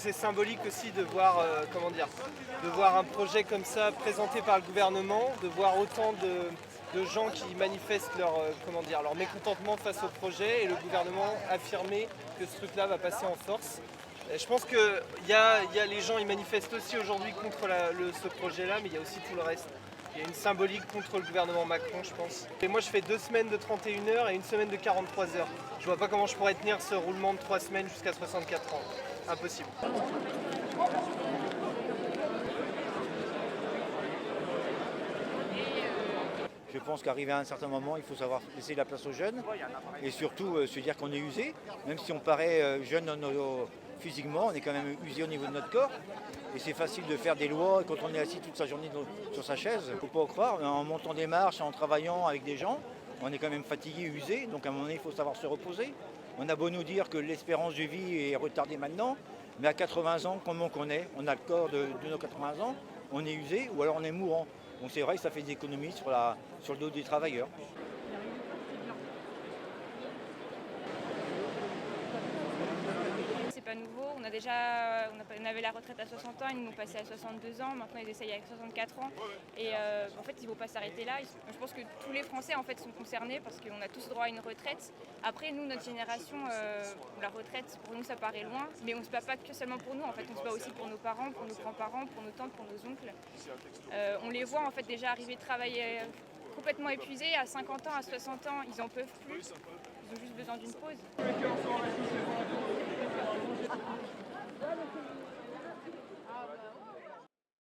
c'est symbolique aussi de voir, de voir un projet comme ça présenté par le gouvernement, de voir autant de gens qui manifestent leur mécontentement face au projet et le gouvernement affirmer que ce truc-là va passer en force. Et je pense que les gens ils manifestent aussi aujourd'hui contre ce projet-là, mais il y a aussi tout le reste. Il y a une symbolique contre le gouvernement Macron, je pense. Et moi, je fais 2 semaines de 31 heures et une semaine de 43 heures. Je vois pas comment je pourrais tenir ce roulement de 3 semaines jusqu'à 64 ans. Impossible. Je pense qu'arrivé à un certain moment, il faut savoir laisser la place aux jeunes et surtout se dire qu'on est usé. Même si on paraît jeune physiquement, on est quand même usé au niveau de notre corps. Et c'est facile de faire des lois quand on est assis toute sa journée sur sa chaise. Il ne faut pas en croire, en montant des marches, en travaillant avec des gens, on est quand même fatigué, usé. Donc à un moment donné, il faut savoir se reposer. On a beau nous dire que l'espérance de vie est retardée maintenant, mais à 80 ans, comment qu'on est, on a le corps de nos 80 ans, on est usé ou alors on est mourant. Donc c'est vrai que ça fait des économies sur le dos des travailleurs. C'est pas nouveau, on avait la retraite à 60 ans, ils nous l'ont passé à 62 ans, maintenant ils essayent avec 64 ans. Et en fait, ils ne vont pas s'arrêter là. Je pense que tous les Français en fait, sont concernés parce qu'on a tous droit à une retraite. Après, nous, notre génération, la retraite, pour nous, ça paraît loin, mais on ne se bat pas que seulement pour nous. En fait, on se bat aussi pour nos parents, pour nos grands-parents, pour nos tantes, pour nos oncles. On les voit en fait déjà arriver travailler complètement épuisés à 50 ans, à 60 ans, ils n'en peuvent plus. Ils ont juste besoin d'une pause.